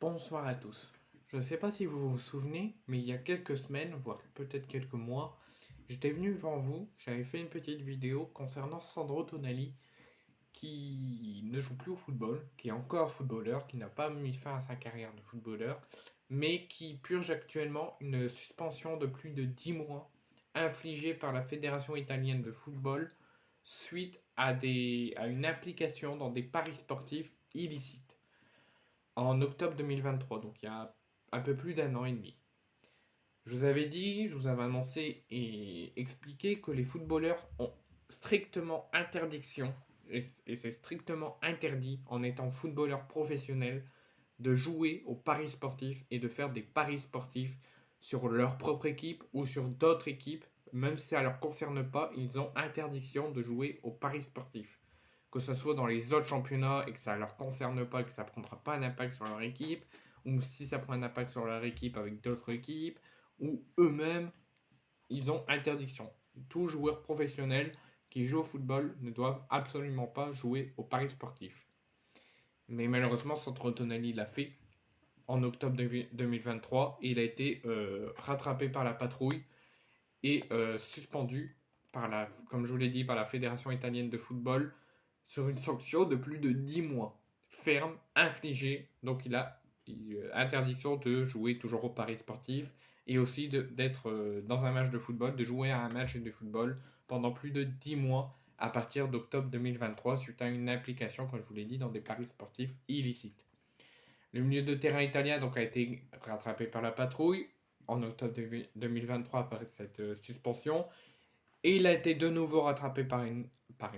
Bonsoir à tous. Je ne sais pas si vous vous souvenez, mais il y a quelques semaines, voire peut-être quelques mois, j'étais venu devant vous, j'avais fait une petite vidéo concernant Sandro Tonali, qui ne joue plus au football, qui est encore footballeur, qui n'a pas mis fin à sa carrière de footballeur, mais qui purge actuellement une suspension de plus de 10 mois infligée par la Fédération italienne de football suite à une implication dans des paris sportifs illicites en octobre 2023, donc il y a un peu plus d'un an et demi. Je vous avais annoncé et expliqué que les footballeurs ont strictement interdiction, et c'est strictement interdit en étant footballeur professionnel, de jouer aux paris sportifs et de faire des paris sportifs sur leur propre équipe ou sur d'autres équipes, même si ça ne leur concerne pas, ils ont interdiction de jouer aux paris sportifs. Que ce soit dans les autres championnats et que ça ne leur concerne pas et que ça ne prendra pas un impact sur leur équipe, ou si ça prend un impact sur leur équipe avec d'autres équipes, ou eux-mêmes, ils ont interdiction. Tous joueurs professionnels qui jouent au football ne doivent absolument pas jouer aux paris sportifs. Mais malheureusement, Sandro Tonali l'a fait en octobre 2023 et il a été rattrapé par la patrouille et suspendu comme je vous l'ai dit, par la Fédération italienne de football sur une sanction de plus de 10 mois ferme infligée. Donc il a interdiction de jouer toujours au paris sportif et aussi d'être dans un match de football, de jouer à un match de football pendant plus de 10 mois à partir d'octobre 2023 suite à une implication, comme je vous l'ai dit, dans des paris sportifs illicites. Le milieu de terrain italien donc, a été rattrapé par la patrouille en octobre 2023 après cette suspension. Et il a été de nouveau rattrapé par une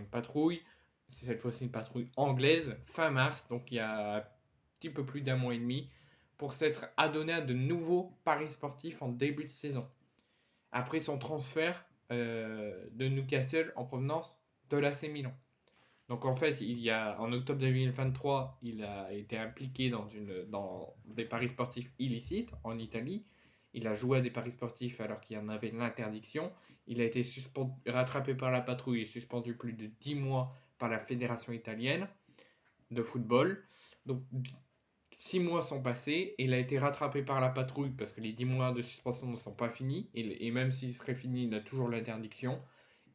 patrouille, c'est cette fois-ci une patrouille anglaise, fin mars, donc il y a un petit peu plus d'un mois et demi, pour s'être adonné à de nouveaux paris sportifs en début de saison. Après son transfert de Newcastle en provenance de l'AC Milan. Donc en fait, en octobre 2023, il a été impliqué dans des paris sportifs illicites en Italie. Il a joué à des paris sportifs alors qu'il y en avait l'interdiction. Il a été rattrapé par la patrouille et suspendu plus de 10 mois par la fédération italienne de football. Donc 6 mois sont passés et il a été rattrapé par la patrouille parce que les 10 mois de suspension ne sont pas finis. Et même s'il serait fini, il a toujours l'interdiction.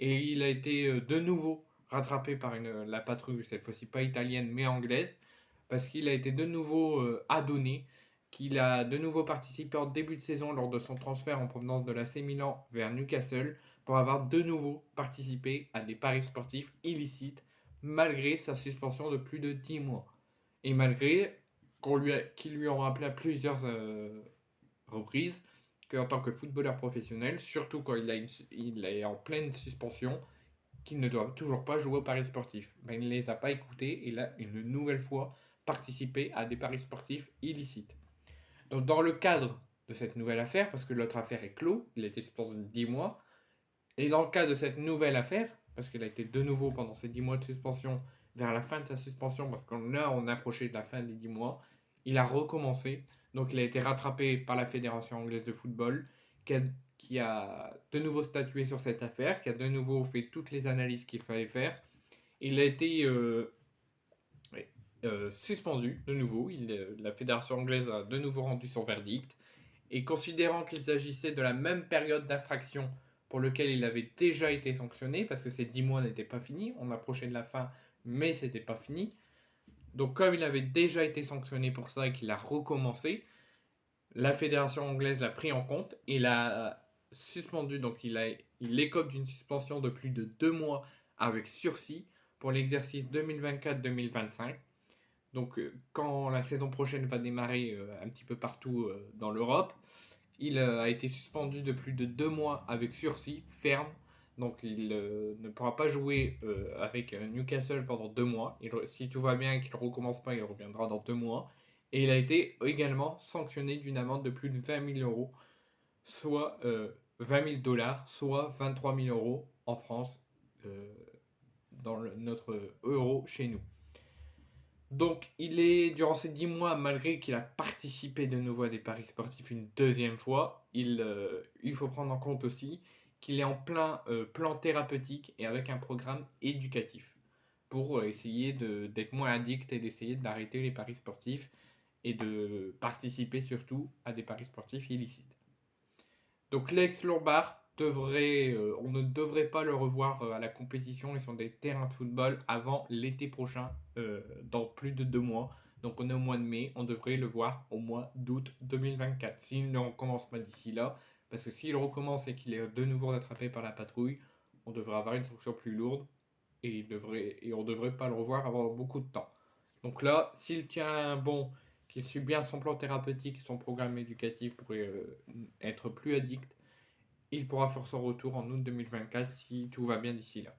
Et il a été de nouveau rattrapé par la patrouille, cette fois-ci pas italienne mais anglaise, parce qu'il a été de nouveau adonné, qu'il a de nouveau participé en début de saison lors de son transfert en provenance de l'AC Milan vers Newcastle pour avoir de nouveau participé à des paris sportifs illicites malgré sa suspension de plus de 10 mois. Et malgré qu'ils lui ont rappelé à plusieurs reprises qu'en tant que footballeur professionnel, surtout quand il est en pleine suspension, qu'il ne doit toujours pas jouer aux paris sportifs. Ben, il ne les a pas écoutés et il a une nouvelle fois participé à des paris sportifs illicites. Donc dans le cadre de cette nouvelle affaire, parce que l'autre affaire est clos, il a été suspendu 10 mois, et dans le cas de cette nouvelle affaire, parce qu'il a été de nouveau pendant ces 10 mois de suspension, vers la fin de sa suspension, parce qu'on approchait de la fin des 10 mois, il a recommencé. Donc il a été rattrapé par la Fédération anglaise de football, qui a de nouveau statué sur cette affaire, qui a de nouveau fait toutes les analyses qu'il fallait faire. Il a été suspendu de nouveau. La Fédération anglaise a de nouveau rendu son verdict. Et considérant qu'il s'agissait de la même période d'infraction pour lequel il avait déjà été sanctionné, parce que ces 10 mois n'étaient pas finis, on approchait de la fin, mais c'était pas fini. Donc comme il avait déjà été sanctionné pour ça et qu'il a recommencé, la fédération anglaise l'a pris en compte et l'a suspendu. Donc il écope d'une suspension de plus de 2 mois avec sursis pour l'exercice 2024-2025. Donc quand la saison prochaine va démarrer un petit peu partout dans l'Europe, il a été suspendu de plus de 2 mois avec sursis ferme. Donc il ne pourra pas jouer avec Newcastle pendant 2 mois. Si tout va bien et qu'il ne recommence pas, il reviendra dans 2 mois. Et il a été également sanctionné d'une amende de plus de 20 000 euros, soit 20 000 dollars, soit 23 000 euros en France, dans notre euro chez nous. Donc, durant ces 10 mois, malgré qu'il a participé de nouveau à des paris sportifs une deuxième fois, il faut prendre en compte aussi qu'il est en plein plan thérapeutique et avec un programme éducatif pour essayer d'être moins addict et d'essayer d'arrêter les paris sportifs et de participer surtout à des paris sportifs illicites. Donc l'ex Lombard on ne devrait pas le revoir à la compétition et sur des terrains de football avant l'été prochain, dans plus de 2 mois. Donc on est au mois de mai, on devrait le voir au mois d'août 2024. S'il ne recommence pas d'ici là, parce que s'il recommence et qu'il est de nouveau rattrapé par la patrouille, on devrait avoir une sanction plus lourde et on ne devrait pas le revoir avant beaucoup de temps. Donc là, s'il tient bon, qu'il suit bien son plan thérapeutique et son programme éducatif pour être plus addict, il pourra faire son retour en août 2024 si tout va bien d'ici là.